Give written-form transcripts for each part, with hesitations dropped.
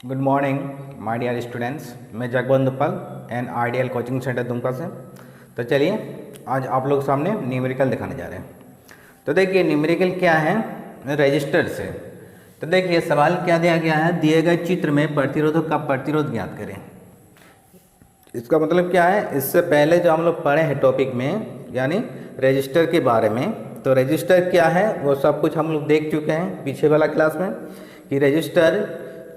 Good morning my dear students. मैं Jagbandhu Pal and ideal coaching centre Dumka से। तो चलिए आज आप लोग सामने न्यूमेरिकल दिखाने जा रहे हैं। तो देखिए न्यूमेरिकल क्या है, रजिस्टर से। तो देखिए सवाल क्या दिया गया है, दिए गए चित्र में प्रतिरोधक का प्रतिरोध ज्ञात करें। इसका मतलब क्या है, इससे पहले जो हम लोग पढ़े हैं टॉपिक में यानी रजिस्टर के बारे में, तो रजिस्टर क्या है वो सब कुछ हम लोग देख चुके हैं पीछे वाला क्लास में कि रजिस्टर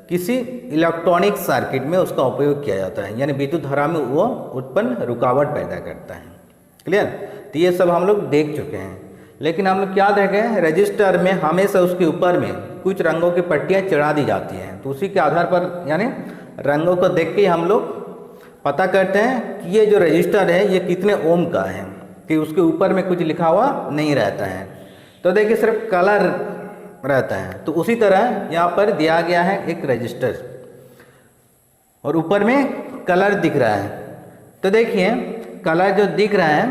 किसी इलेक्ट्रॉनिक सर्किट में उसका उपयोग किया जाता है, यानी विद्युत धारा में वो उत्पन्न रुकावट पैदा करता है। क्लियर? तो ये सब हम लोग देख चुके हैं। लेकिन हम लोग क्या देखें, रजिस्टर में हमेशा उसके ऊपर में कुछ रंगों की पट्टियाँ चढ़ा दी जाती हैं। तो उसी के आधार पर यानी रंगों को देख के हम लोग पता करते हैं कि ये जो रजिस्टर है ये कितने ओम का है, कि उसके ऊपर में कुछ लिखा हुआ नहीं रहता है। तो देखिए सिर्फ कलर रहता है। तो उसी तरह यहाँ पर दिया गया है एक रजिस्टर और ऊपर में कलर दिख रहा है। तो देखिए कलर जो दिख रहा है,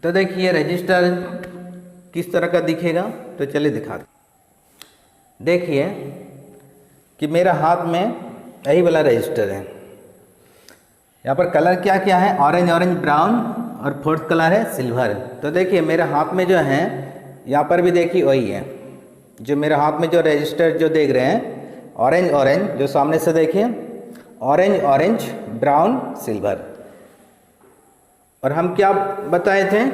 तो देखिए रजिस्टर किस तरह का दिखेगा। तो चलिए दिखा देखिए कि मेरा हाथ में यही वाला रजिस्टर है। यहाँ पर कलर क्या क्या है, ऑरेंज ऑरेंज ब्राउन और फोर्थ कलर है सिल्वर। तो देखिए मेरे हाथ में जो है यहाँ पर भी देखिए वही है, जो मेरे हाथ में जो रजिस्टर जो देख रहे हैं ऑरेंज ऑरेंज, जो सामने से देखिए ऑरेंज ऑरेंज ब्राउन सिल्वर। और हम क्या बताए थे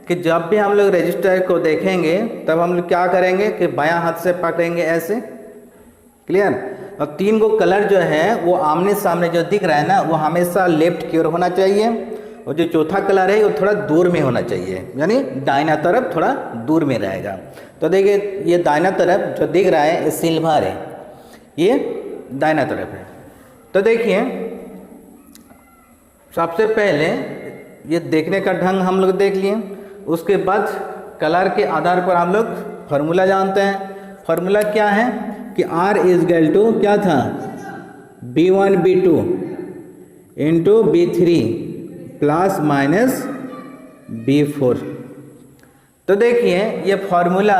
कि जब भी हम लोग रजिस्टर को देखेंगे तब हम लोग क्या करेंगे कि बायां हाथ से पकड़ेंगे ऐसे। क्लियर? और तीन को कलर जो है वो आमने सामने जो दिख रहा है ना, वो हमेशा लेफ्ट की ओर होना चाहिए, और जो चौथा कलर है वो थोड़ा दूर में होना चाहिए, यानी दाहिना तरफ थोड़ा दूर में रहेगा। तो देखिए ये दाहिना तरफ जो दिख रहा है ये सिल्वर है, ये दाहिना तरफ है। तो देखिए सबसे पहले ये देखने का ढंग हम लोग देख लिए, उसके बाद कलर के आधार पर हम लोग फार्मूला जानते हैं। फार्मूला क्या है कि R इजगल टू क्या था, B1 B2 into B3 plus minus B4। तो देखिए ये फॉर्मूला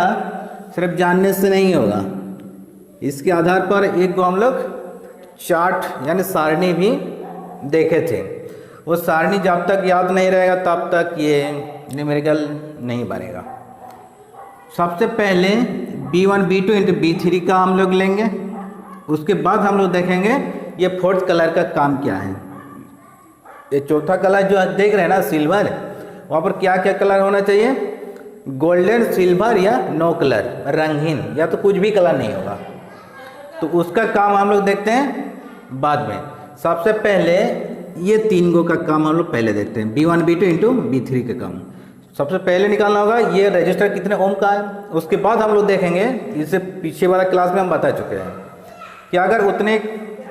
सिर्फ जानने से नहीं होगा, इसके आधार पर एक को हम लोग चार्ट यानी सारणी भी देखे थे। वो सारणी जब तक याद नहीं रहेगा तब तक ये न्यूमेरिकल नहीं बनेगा। सबसे पहले B1 B2 इंटू B3 का हम लोग लेंगे, उसके बाद हम लोग देखेंगे ये फोर्थ कलर का काम क्या है। ये चौथा कलर जो देख रहे हैं ना सिल्वर, वहाँ पर क्या क्या कलर होना चाहिए, गोल्डन सिल्वर या नो कलर रंगहीन, या तो कुछ भी कलर नहीं होगा। तो उसका काम हम लोग देखते हैं बाद में। सबसे पहले ये तीन गो का काम हम लोग पहले देखते हैं, B1 B2 इंटू B3 का काम सबसे पहले निकालना होगा। ये रजिस्टर कितने ओम का है, उसके बाद हम लोग देखेंगे, इससे पीछे वाला क्लास में हम बता चुके हैं कि अगर उतने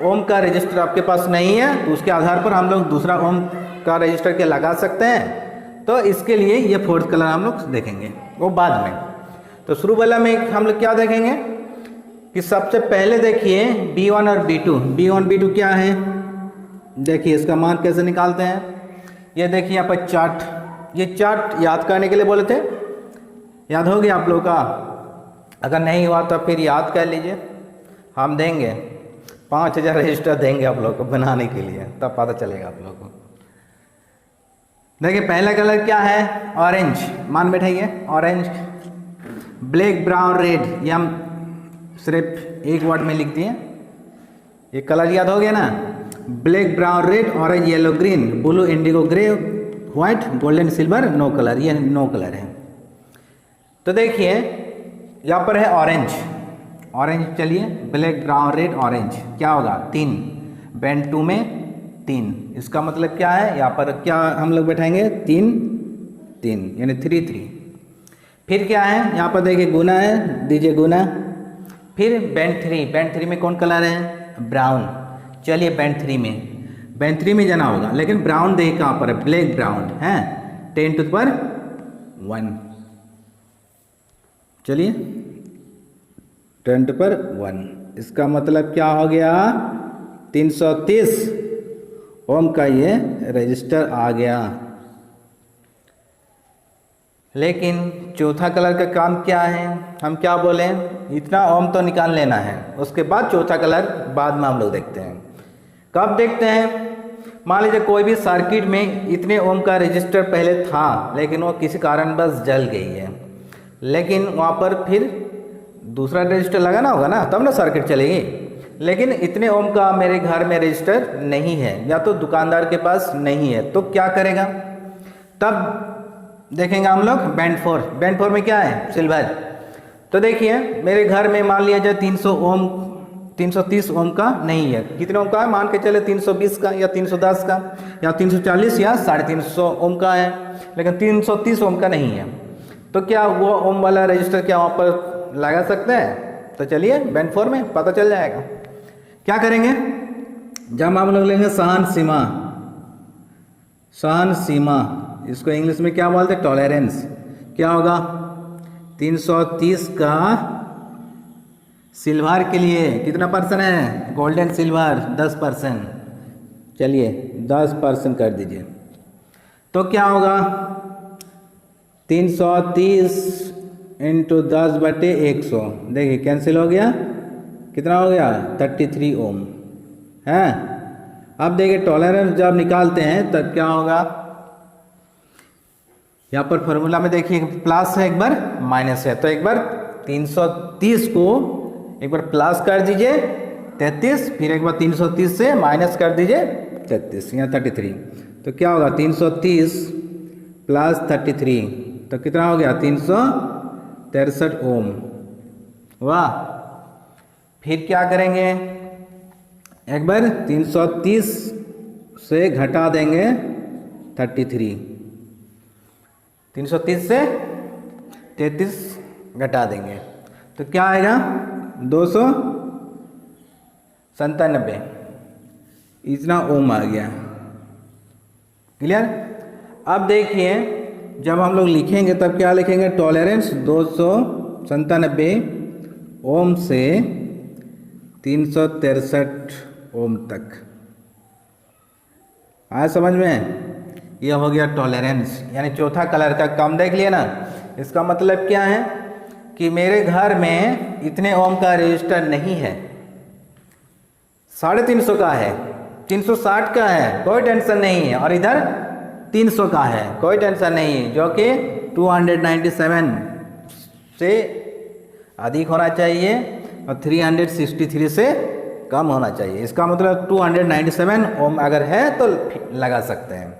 ओम का रजिस्टर आपके पास नहीं है तो उसके आधार पर हम लोग दूसरा ओम का रजिस्टर के लगा सकते हैं। तो इसके लिए ये फोर्थ कलर हम लोग देखेंगे, वो बाद में। तो शुरू वाला में हम लोग क्या देखेंगे कि सबसे पहले देखिए B1 और B2। B1 B2 क्या है, देखिए इसका मान कैसे निकालते हैं। ये देखिए यहाँ पर चार्ट, ये चार्ट याद करने के लिए बोले थे, याद हो गया आप लोगों का? अगर नहीं हुआ तो फिर याद कर लीजिए, हम देंगे 5000 रजिस्टर देंगे आप लोग को बनाने के लिए, तब पता चलेगा आप लोग को। देखिए पहला कलर क्या है, ऑरेंज, मान बैठाइए ऑरेंज। ब्लैक ब्राउन रेड, ये हम सिर्फ एक वर्ड में लिख दिए, ये कलर याद हो गया ना। Black brown red orange yellow green blue indigo grey white golden silver no colour, ये नो कलर है। तो देखिए यहाँ पर है ऑरेंज, ऑरेंज चलिए ब्लैक ब्राउन रेड ऑरेंज क्या होगा 3, बैंड 2 में 3, इसका मतलब क्या है, यहाँ पर क्या हम लोग बैठाएंगे 3 3 यानी 3 3। फिर क्या है यहाँ पर देखिए गुना है, दीजिए गुना। फिर बैंड 3, बैंड 3 में कौन कलर है, ब्राउन। चलिए बैंड 3 में, बैंड 3 में जाना होगा, लेकिन ब्राउन देखिए कहाँ पर है, ब्लैक ब्राउन है 10 टू द पावर 1। चलिए 10 टू द पावर 1, इसका मतलब क्या हो गया 330 ओम का ये रजिस्टर आ गया। लेकिन चौथा कलर का काम क्या है, हम क्या बोलें, इतना ओम तो निकाल लेना है, उसके बाद चौथा कलर बाद में हम लोग देखते हैं। कब देखते हैं, मान लीजिए कोई भी सर्किट में इतने ओम का रजिस्टर पहले था लेकिन वो किसी कारणवश जल गई है, लेकिन वहाँ पर फिर दूसरा रजिस्टर लगाना होगा ना, तब ना सर्किट चलेगी। लेकिन इतने ओम का मेरे घर में रजिस्टर नहीं है या तो दुकानदार के पास नहीं है, तो क्या करेगा, तब देखेंगे हम लोग बैंड फोर में क्या है, सिल्वर। तो देखिए मेरे घर में मान लिया जाए 330 ओम का नहीं है, कितने ओम का है, मान के चले 320 का या 310 का या 340 या 350 ओम का है, लेकिन 330 ओम का नहीं है। तो क्या वो ओम वाला रजिस्टर क्या वहाँ पर लगा सकते हैं, तो चलिए बैंड 4 में पता चल जाएगा। क्या करेंगे, जब हम लोग लेंगे सहन सीमा, इसको इंग्लिश में क्या बोलते हैं, टॉलरेंस। क्या होगा, 330 का सिल्वर के लिए कितना % है, गोल्डन सिल्वर 10%, चलिए 10% कर दीजिए। तो क्या होगा, 330 × 10/100, देखिए कैंसिल हो गया, कितना हो गया 33 ओम है। अब देखिए टॉलरेंस जब निकालते हैं तब क्या होगा, यहाँ पर फॉर्मूला में देखिए प्लस है एक बार माइनस है, तो एक बार 330 को एक बार प्लस कर दीजिए 33, फिर एक बार 330 से माइनस कर दीजिए 33, यहाँ 33। तो क्या होगा 330 + 33, तो कितना हो गया 363 ओम। वाह, फिर क्या करेंगे, एक बार 330 से घटा देंगे 33, 330 से 33 घटा देंगे तो क्या आएगा 297, इतना ओम आ गया। क्लियर। अब देखिए जब हम लोग लिखेंगे तब क्या लिखेंगे, टॉलरेंस 297 ओम से 363 ओम तक। आया समझ में, यह हो गया टॉलरेंस, यानी चौथा कलर का काम देख लिया ना। इसका मतलब क्या है कि मेरे घर में इतने ओम का रजिस्टर नहीं है, 350 का है, 360 का है, कोई टेंशन नहीं है, और इधर 300 का है, कोई टेंशन नहीं है, जो कि 297 से अधिक होना चाहिए और 363 से कम होना चाहिए। इसका मतलब 297 ओम अगर है तो लगा सकते हैं,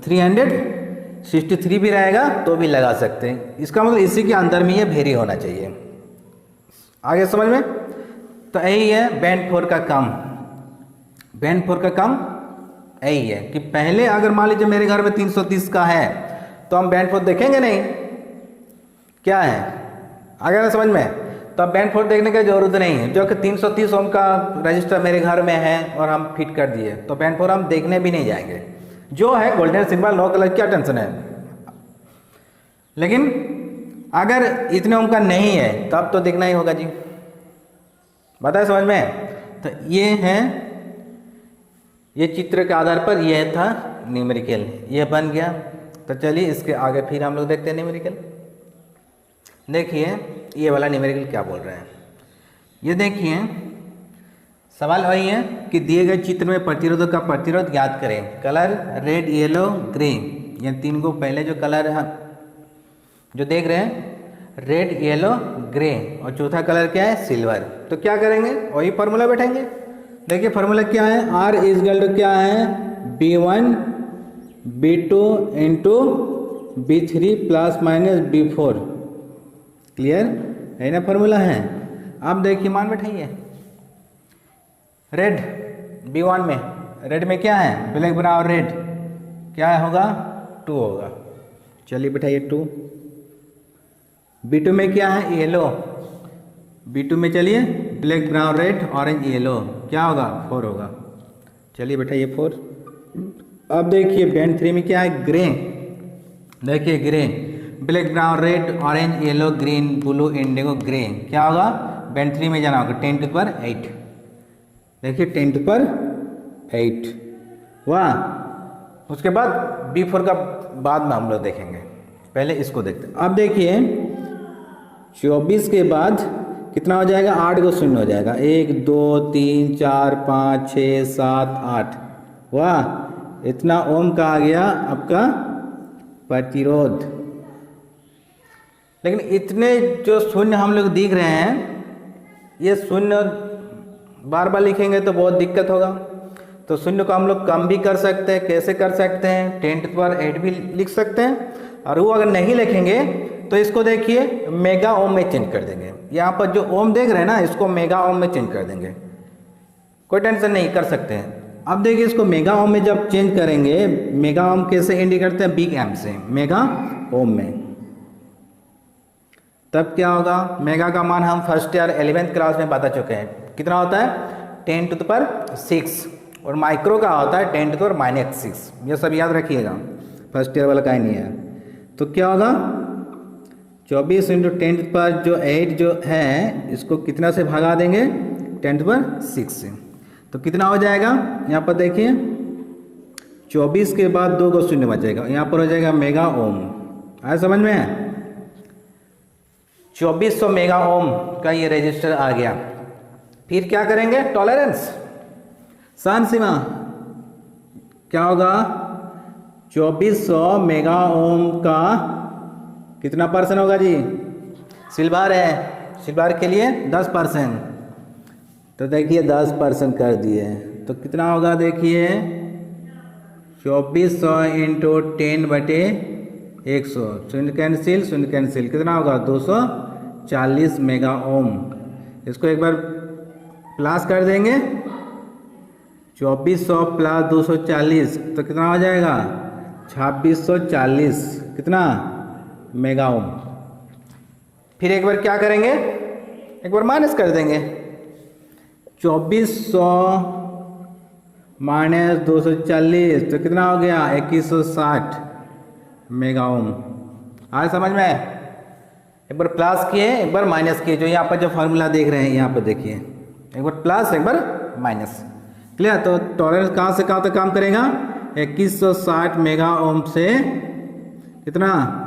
363 भी रहेगा तो भी लगा सकते हैं। इसका मतलब इसी के अंदर में ये वेरी होना चाहिए। आगे समझ में, तो यही है बैंड 4 का काम। बैंड 4 का काम यही है कि पहले अगर मान लीजिए मेरे घर में 330 का है तो हम बैंड 4 देखेंगे नहीं, क्या है, अगर समझ में, तो अब बैंड 4 देखने की जरूरत नहीं है। जो कि 330 ओम का रजिस्टर मेरे घर में है और हम फिट कर दिए तो बैंड 4 हम देखने भी नहीं जाएंगे। जो है गोल्डन सिंबल नो कलर, क्या टेंशन है। लेकिन अगर इतने ओम का नहीं है तब तो देखना ही होगा जी, बताए समझ में। तो ये है, ये चित्र के आधार पर यह था न्यूमेरिकल, ये बन गया। तो चलिए इसके आगे फिर हम लोग देखते हैं न्यूमेरिकल। देखिए ये वाला न्यूमेरिकल क्या बोल रहे हैं, ये देखिए सवाल वही है कि दिए गए चित्र में प्रतिरोधक का प्रतिरोध ज्ञात करें। कलर रेड, येलो, ग्रे, ये 3 को पहले जो कलर है जो देख रहे हैं, रेड, येलो, ग्रे, और चौथा कलर क्या है, सिल्वर। तो क्या करेंगे, वही फार्मूला बैठेंगे। देखिए फार्मूला क्या है, R = क्या है, B1 B2 × B3 ± B4। Clear है ना, फार्मूला है। अब देखिए मान बैठाइए, रेड B1 में, रेड में क्या है, ब्लैक ब्राउन रेड, क्या होगा 2 होगा। चलिए बैठाइए 2। B2 में क्या है, येलो, B2 में चलिए black brown red orange yellow, क्या होगा 4 होगा। चलिए बैठाइए 4। अब देखिए बैंड 3 में क्या है, ग्रे, देखिए grey, black brown red orange yellow green blue indigo grey, क्या होगा बैंड 3 में जाना होगा 10⁸। देखिए 10⁸। वाह। उसके बाद B4 का बाद में हम लोग देखेंगे, पहले इसको देखते हैं। अब देखिए 24 के बाद कितना हो जाएगा, 8 को शून्य हो जाएगा, 1 2 3 4 5 6 7 8। वाह, इतना ओम का आ गया आपका प्रतिरोध। लेकिन इतने जो शून्य हम लोग दिख रहे हैं, ये शून्य बार बार लिखेंगे तो बहुत दिक्कत होगा। तो शून्य को हम लोग कम भी कर सकते हैं। कैसे कर सकते हैं, 10⁸ भी लिख सकते हैं। और वो अगर नहीं लिखेंगे तो इसको देखिए मेगा ओम में चेंज कर देंगे। यहाँ पर जो ओम देख रहे हैं ना, इसको मेगा ओम में चेंज कर देंगे, कोई टेंशन नहीं, कर सकते हैं। अब देखिए इसको मेगा ओम में जब चेंज करेंगे, मेगा ओम कैसे इंडिकेट करते हैं, बिग एम से, मेगा ओम में। तब क्या होगा, मेगा का मान हम फर्स्ट ईयर 11th क्लास में बता चुके हैं, कितना होता है 10⁻⁶। और माइक्रो का होता है 10⁻⁻6। ये सब याद रखिएगा, फर्स्ट ईयर वाला का ही नहीं है। तो क्या होगा, 24 × 10⁸ जो है, इसको कितना से भगा देंगे, 10⁻⁶ से। तो कितना हो जाएगा, यहाँ पर देखिए 24 के बाद 2 को शून्य बचेगा, यहाँ पर हो जाएगा मेगा ओम। आया समझ में, 2400 मेगा ओम का ये रेजिस्टर आ गया। फिर क्या करेंगे, टॉलरेंस, सहन सीमा क्या होगा, 2400 मेगा ओम का कितना परसेंट होगा जी, सिल्वर है, सिल्वर के लिए 10%। तो देखिए 10% कर दिए, तो कितना होगा, देखिए 2400 × 10/100, शून्य कैंसिल, कितना होगा 240 मेगा ओम। इसको एक बार प्लस कर देंगे, 2400 + 240 तो कितना हो जाएगा, 2640 कितना मेगा ओम। फिर एक बार क्या करेंगे, एक बार माइनस कर देंगे, 2400 - 240 तो कितना हो गया, 2160 मेगा ओम। आज समझ में, एक बार प्लस किए एक बार माइनस किए, जो यहाँ पर जो फार्मूला देख रहे हैं यहाँ पर देखिए, एक बार प्लस एक बार माइनस, क्लियर। तो टॉलरेंस कहाँ से कहाँ तक काम करेगा, 2160 मेगा ओम से कितना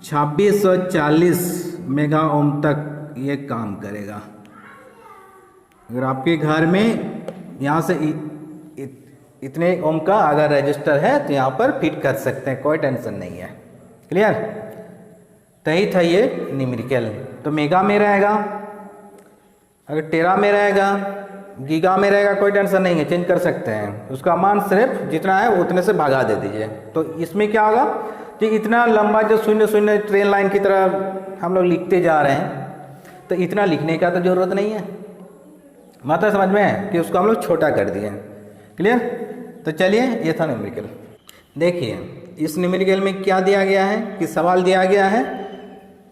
2640 मेगा ओम तक ये काम करेगा। अगर आपके घर में यहाँ से इतने ओम का अगर रजिस्टर है तो यहाँ पर फिट कर सकते हैं, कोई टेंशन नहीं है, क्लियर। तो ही था ये न्यूमेरिकल। तो मेगा में रहेगा, अगर टेरा में रहेगा, गीगा में रहेगा, कोई टेंशन नहीं है, चेंज कर सकते हैं। उसका मान सिर्फ जितना है उतने से भगा दे दीजिए। तो इसमें क्या होगा कि इतना लंबा जो 0 ट्रेन लाइन की तरह हम लोग लिखते जा रहे हैं, तो इतना लिखने का तो ज़रूरत नहीं है, मतलब समझ में है कि उसको हम लोग छोटा कर दिए, क्लियर। तो चलिए ये था न्यूमेरिकल। देखिए इस न्यूमेरिकल में क्या दिया गया है कि सवाल दिया गया है,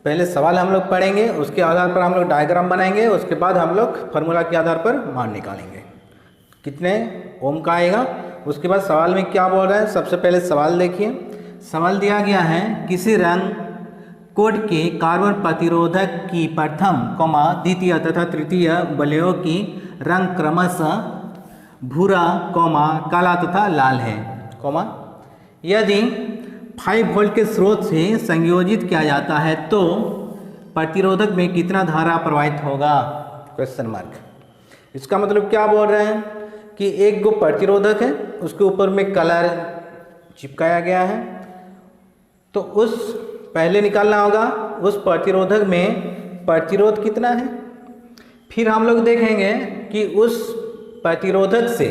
पहले सवाल हम लोग पढ़ेंगे, उसके आधार पर हम लोग डायग्राम बनाएंगे, उसके बाद हम लोग फार्मूला के आधार पर मान निकालेंगे कितने ओम का आएगा। उसके बाद सवाल में क्या बोल रहा है, सबसे पहले सवाल देखिए। सवाल दिया गया है, किसी रंग कोड के कार्बन प्रतिरोधक की प्रथम द्वितीय तथा तृतीय वलयों की रंग क्रमशः भूरा काला तथा लाल है, यदि 5 वोल्ट के स्रोत से संयोजित किया जाता है तो प्रतिरोधक में कितना धारा प्रवाहित होगा, क्वेश्चन मार्क। इसका मतलब क्या बोल रहे हैं कि एक गो प्रतिरोधक है, उसके ऊपर में कलर चिपकाया गया है, तो उस पहले निकालना होगा उस प्रतिरोधक में प्रतिरोध कितना है, फिर हम लोग देखेंगे कि उस प्रतिरोधक से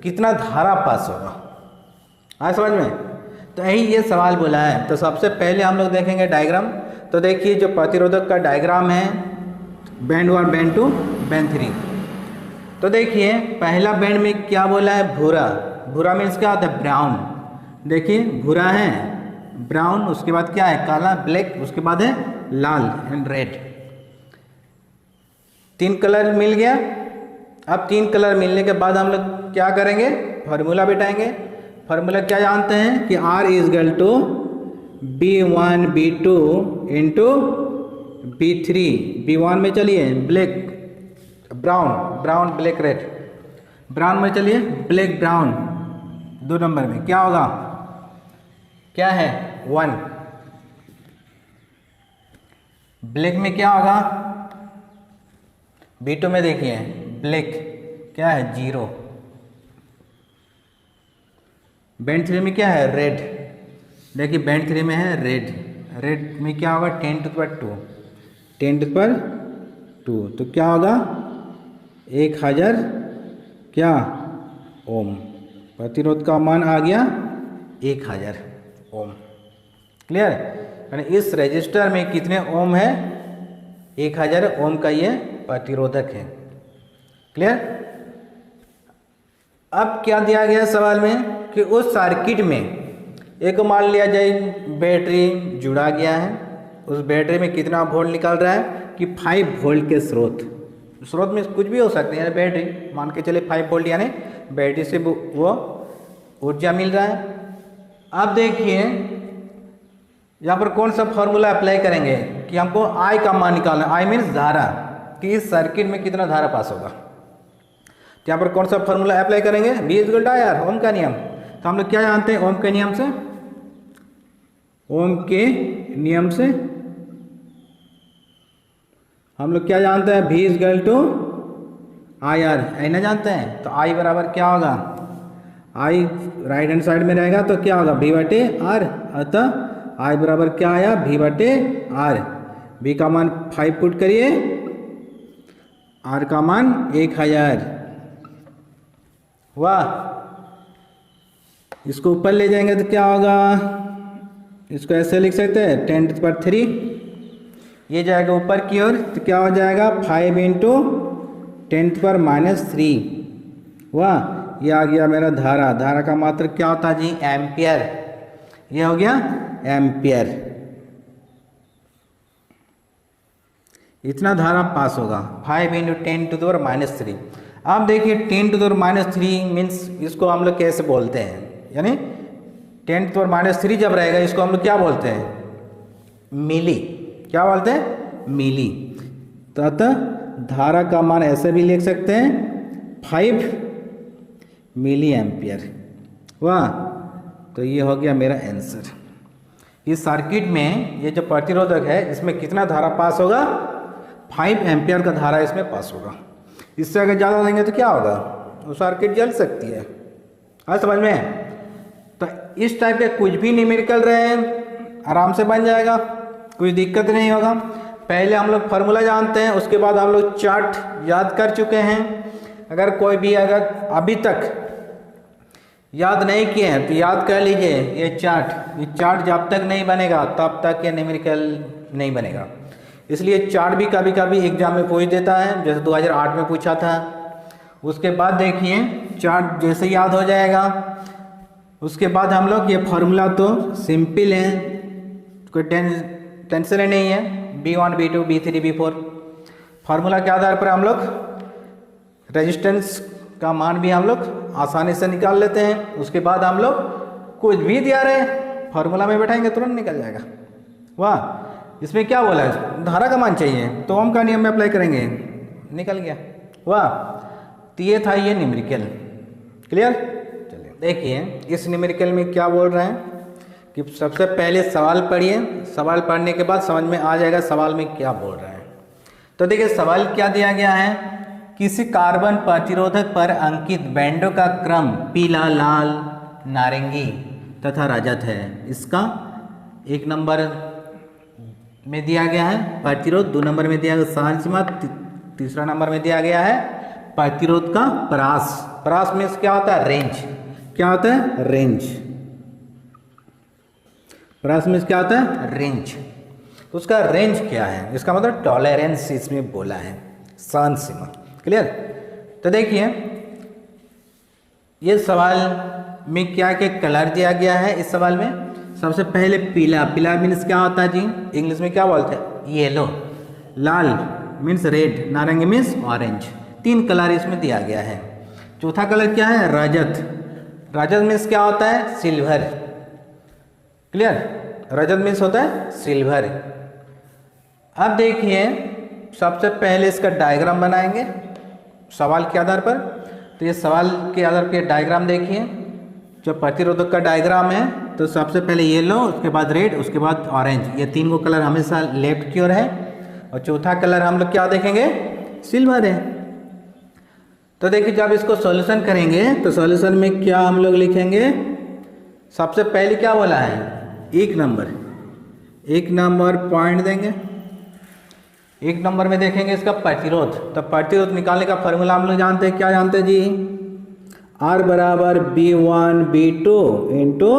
कितना धारा पास होगा। आया समझ में, तो यही ये सवाल बोला है। तो सबसे पहले हम लोग देखेंगे डायग्राम। तो देखिए जो प्रतिरोधक का डायग्राम है, बैंड 1 बैंड 2 बैंड 3। तो देखिए पहला बैंड में क्या बोला है, भूरा। भूरा मीन्स क्या होता है, ब्राउन। देखिए भूरा है, ब्राउन, उसके बाद क्या है, काला ब्लैक, उसके बाद है लाल एंड रेड। 3 कलर मिल गया। अब 3 कलर मिलने के बाद हम लोग क्या करेंगे, फार्मूला बिठाएंगे। फार्मूला क्या जानते हैं कि R = B1 B2 into B3। B1 में चलिए black brown black red, brown में चलिए ब्लैक ब्राउन, 2 नंबर में क्या होगा, क्या है 1, ब्लैक में क्या होगा, B2 में देखिए ब्लैक क्या है 0, बैंड 3 में क्या है रेड, देखिए बैंड 3 में है रेड, रेड में क्या होगा 10 टू द पावर 2, तो क्या होगा 1000 क्या ओम, प्रतिरोध का मान आ गया 1000 ओम। क्लियर, यानी इस रजिस्टर में कितने ओम है, 1000 ओम का ये प्रतिरोधक है। क्लियर। अब क्या दिया गया सवाल में कि उस सर्किट में एक मान लिया जाए बैटरी जुड़ा गया है, उस बैटरी में कितना वोल्ट निकल रहा है कि 5 वोल्ट के स्रोत में कुछ भी हो सकते हैं, बैटरी मान के चले 5 वोल्ट, यानी बैटरी से वो ऊर्जा मिल रहा है। अब देखिए यहाँ पर कौन सा फॉर्मूला अप्लाई करेंगे कि हमको आई का मान निकालना, आई मीन्स धारा, कि इस सर्किट में कितना धारा पास होगा। तो यहाँ पर कौन सा फॉर्मूला अप्लाई करेंगे, V = IR, ओम का नियम। तो हम लोग क्या जानते हैं ओम के नियम से, ओम के नियम से हम लोग क्या जानते हैं, V = IR, आई ना जानते हैं। तो I बराबर क्या होगा, I राइट हैंड साइड में रहेगा तो क्या होगा V/R, अतः I बराबर क्या आया V/R। V का मान 5 पुट करिए, R का मान 1000। वाह, इसको ऊपर ले जाएंगे तो क्या होगा, इसको ऐसे लिख सकते हैं 10 टू द पावर 3, ये जाएगा ऊपर की ओर तो क्या हो जाएगा 5 × 10 टू द पावर -3। वाह, ये आ गया मेरा धारा। धारा का मात्रक क्या होता है जी, एम्पियर। ये हो गया एम्पियर, इतना धारा पास होगा 5 × 10 टू द पावर -3। अब देखिए 10 टू द पावर -3 मीन्स इसको हम लोग कैसे बोलते हैं, यानी 10 टू द पावर -3 जब रहेगा इसको हम लोग क्या बोलते हैं, मिली। क्या बोलते हैं, मिली। तो अतः धारा का मान ऐसे भी लिख सकते हैं 5 मिली एम्पियर। वाह, तो ये हो गया मेरा आंसर। इस सर्किट में ये जो प्रतिरोधक है इसमें कितना धारा पास होगा, 5 एम्पियर का धारा इसमें पास होगा। इससे अगर ज़्यादा देंगे तो क्या होगा, वो सर्किट जल सकती है। हाँ समझ में। तो इस टाइप के कुछ भी न्यूमेरिकल रहे आराम से बन जाएगा, कोई दिक्कत नहीं होगा। पहले हम लोग फार्मूला जानते हैं, उसके बाद हम लोग चार्ट याद कर चुके हैं। अगर कोई भी अगर अभी तक याद नहीं किए हैं तो याद कर लीजिए ये चार्ट जब तक नहीं बनेगा तब तक ये न्यूमेरिकल नहीं बनेगा। इसलिए चार्ट भी कभी कभी एग्जाम में पूछ देता है, जैसे 2008 में पूछा था। उसके बाद देखिए चार्ट जैसे याद हो जाएगा उसके बाद हम लोग ये फार्मूला तो सिंपल है, कोई टेंशन नहीं है। B1 B2 B3 B4 formula के आधार पर हम लोग रेजिस्टेंस का मान भी हम लोग आसानी से निकाल लेते हैं। उसके बाद हम लोग कुछ भी दिया रहे फार्मूला में बैठाएंगे तुरंत निकल जाएगा। वाह, इसमें क्या बोला है, धारा का मान चाहिए तो ओम का नियम में अप्लाई करेंगे, निकल गया। वाह, तो ये था ये न्यूमेरिकल। क्लियर। चलिए देखिए इस न्यूमेरिकल में क्या बोल रहे हैं कि सबसे पहले सवाल पढ़िए, सवाल पढ़ने के बाद समझ में आ जाएगा सवाल में क्या बोल रहे हैं। तो देखिए सवाल क्या दिया गया है, किसी कार्बन प्रतिरोधक पर अंकित बैंडों का क्रम पीला, लाल, नारंगी तथा रजत है। इसका 1 नंबर में दिया गया है प्रतिरोध, 2 नंबर में दिया गया सहन सीमा, 3रा नंबर में दिया गया है प्रतिरोध का परास। परास में क्या होता है, रेंज। क्या होता है, रेंज। परास में क्या होता है, रेंज। तो उसका रेंज क्या है, इसका मतलब टॉलरेंस इसमें बोला है, सहन सीमा। क्लियर। तो देखिए ये सवाल में क्या क्या कलर दिया गया है। इस सवाल में सबसे पहले पीला, पीला मीन्स क्या होता है जी, इंग्लिश में क्या बोलते हैं, येलो। लाल मीन्स रेड, नारंगी मीन्स ऑरेंज। 3 कलर इसमें दिया गया है। चौथा कलर क्या है, रजत। रजत मीन्स क्या होता है, सिल्वर। क्लियर, रजत मीन्स होता है सिल्वर। अब देखिए सबसे पहले इसका डायग्राम बनाएंगे सवाल के आधार पर। तो ये सवाल के आधार पर डायग्राम देखिए, जो प्रतिरोधक का डायग्राम है तो सबसे पहले येलो, उसके बाद रेड, उसके बाद ऑरेंज। ये 3 को कलर हमेशा लेफ्ट की ओर है और चौथा कलर हम लोग क्या देखेंगे, सिल्वर है। तो देखिए जब इसको सॉल्यूशन करेंगे तो सॉल्यूशन में क्या हम लोग लिखेंगे, सबसे पहले क्या बोला है, एक नंबर पॉइंट देंगे। एक नंबर में देखेंगे इसका प्रतिरोध, तो प्रतिरोध निकालने का फॉर्मूला हम लोग जानते हैं, क्या जानते हैं जी, R बराबर B1 B2 इंटू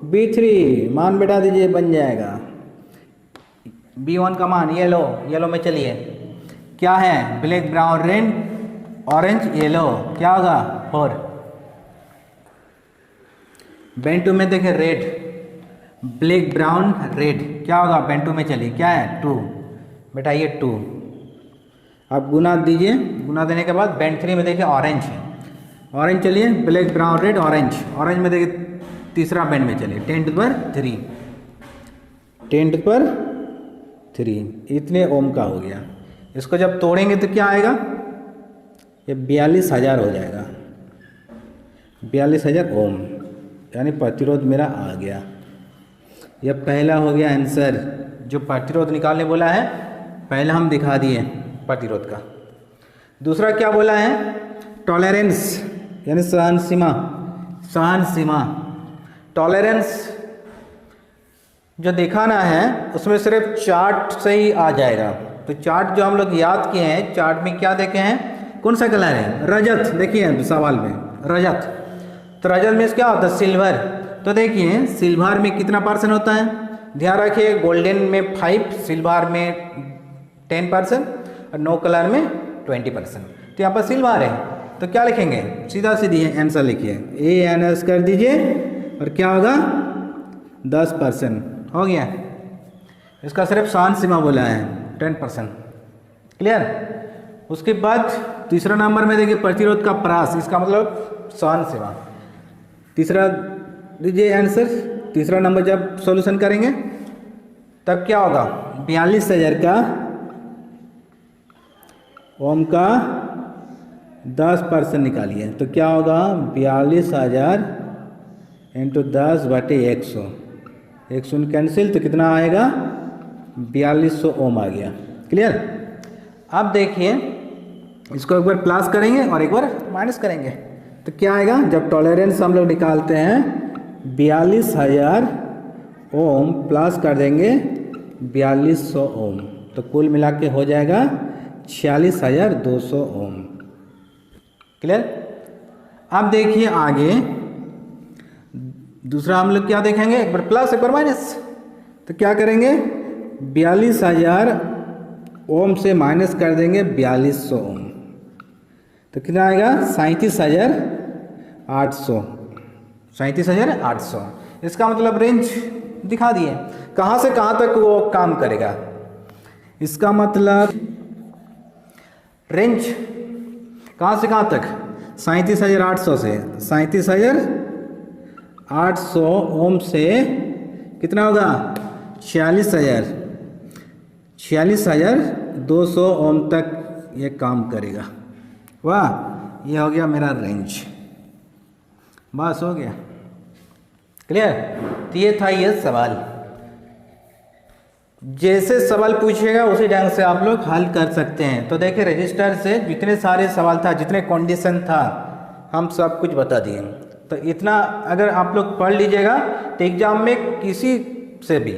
B3, मान बैठा दीजिए, बन जाएगा B1 का मान येलो में चलिए क्या है, black brown red orange yellow, क्या होगा 4। बेंटू में देखें रेड, ब्लैक ब्राउन रेड, क्या होगा बेंटू में चलिए, क्या है 2, बेटा ये 2। अब गुना दीजिए, गुना देने के बाद बेंट 3 में देखिए ऑरेंज है, ऑरेंज चलिए ब्लैक ब्राउन रेड ऑरेंज में देखिए तीसरा बेंट में चलिए 10⁻3 इतने ओम का हो गया। इसको जब तोड़ेंगे तो क्या आएगा, ये 42,000 हो जाएगा, 42,000 ओम, यानी प्रतिरोध मेरा आ गया। यह पहला हो गया आंसर, जो प्रतिरोध निकालने बोला है पहले हम दिखा दिए प्रतिरोध का। दूसरा क्या बोला है, टॉलरेंस यानी सहन सीमा। टॉलरेंस जो दिखाना है उसमें सिर्फ चार्ट से ही आ जाएगा। तो चार्ट जो हम लोग याद किए हैं, चार्ट में क्या देखे हैं, कौन सा कलर है, रजत, देखिए सवाल में रजत। तो रजत में क्या होता है, सिल्वर। तो देखिए सिल्वर में कितना % होता है, ध्यान रखिए, गोल्डन में 5, सिल्वर में 10% और नो कलर में 20%। तो यहाँ पर सिल्वर है, तो क्या लिखेंगे, सीधा सीधी आंसर लिखिए, ANS कर दीजिए और क्या होगा 10% हो गया। इसका सिर्फ सहन सीमा बोला है 10%, क्लियर। उसके बाद तीसरा नंबर में देखिए प्रतिरोध का प्रास, इसका मतलब सहन सीमा। तीसरा दीजिए आंसर, तीसरा नंबर जब सॉल्यूशन करेंगे तब क्या होगा, 42,000 का ओम का 10% निकालिए, तो क्या होगा 42,000 इंटू 10/100, 100 कैंसिल, तो कितना आएगा 4200 ओम आ गया, क्लियर। अब देखिए इसको एक बार प्लस करेंगे और एक बार माइनस करेंगे, तो क्या आएगा, जब टॉलरेंस हम लोग निकालते हैं 42,000 ओम प्लस कर देंगे 4200 ओम, तो कुल मिला के हो जाएगा 46,200 ओम, क्लियर। अब देखिए आगे दूसरा हम लोग क्या देखेंगे, एक बार प्लस एक बार माइनस। तो क्या करेंगे, 42,000 ओम से माइनस कर देंगे 4200 ओम, तो कितना आएगा 37,800, 37,800। इसका मतलब रेंज दिखा दिए, कहाँ से कहाँ तक वो काम करेगा। इसका मतलब रेंज कहाँ से कहाँ तक, 37,800 से 37,800 ओम से कितना होगा 46,200 ओम तक ये काम करेगा। वाह, ये हो गया मेरा रेंज, बस हो गया, क्लियर। तो ये था ये सवाल, जैसे सवाल पूछेगा उसी ढंग से आप लोग हल कर सकते हैं। तो देखिए रजिस्टर से जितने सारे सवाल था, जितने कंडीशन था, हम सब कुछ बता दिए। तो इतना अगर आप लोग पढ़ लीजिएगा तो एग्जाम में किसी से भी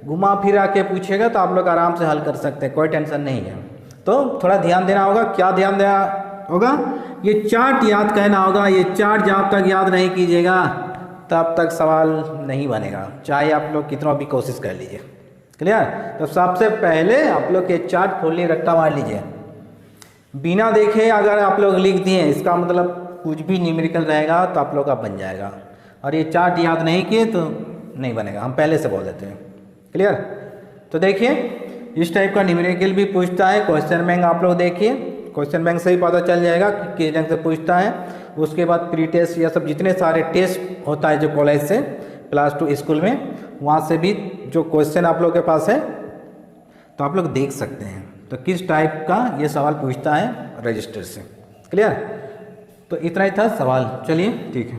घुमा फिरा के पूछेगा तो आप लोग आराम से हल कर सकते हैं, कोई टेंशन नहीं है। तो थोड़ा ध्यान देना होगा, क्या ध्यान देना होगा, ये चार्ट याद करना होगा। ये चार्ट जब तक याद नहीं कीजिएगा तब तक सवाल नहीं बनेगा, चाहे आप लोग कितना भी कोशिश कर लीजिए, क्लियर। तो सबसे पहले आप लोग ये चार्ट खोलिए, रट्टा मार लीजिए, बिना देखे अगर आप लोग लिख दिए इसका मतलब कुछ भी न्यूमेरिकल रहेगा तो आप लोग का बन जाएगा, और ये चार्ट याद नहीं किए तो नहीं बनेगा, हम पहले से बोल देते हैं, क्लियर। तो देखिए इस टाइप का न्यूमेरिकल भी पूछता है, क्वेश्चन बैंक आप लोग देखिए, क्वेश्चन बैंक से ही पता चल जाएगा कि किस ढंग से पूछता है। उसके बाद प्री टेस्ट या सब जितने सारे टेस्ट होता है जो कॉलेज से +2 स्कूल में, वहाँ से भी जो क्वेश्चन आप लोग के पास है तो आप लोग देख सकते हैं तो किस टाइप का ये सवाल पूछता है रजिस्टर से, क्लियर। तो इतना ही था सवाल, चलिए ठीक है।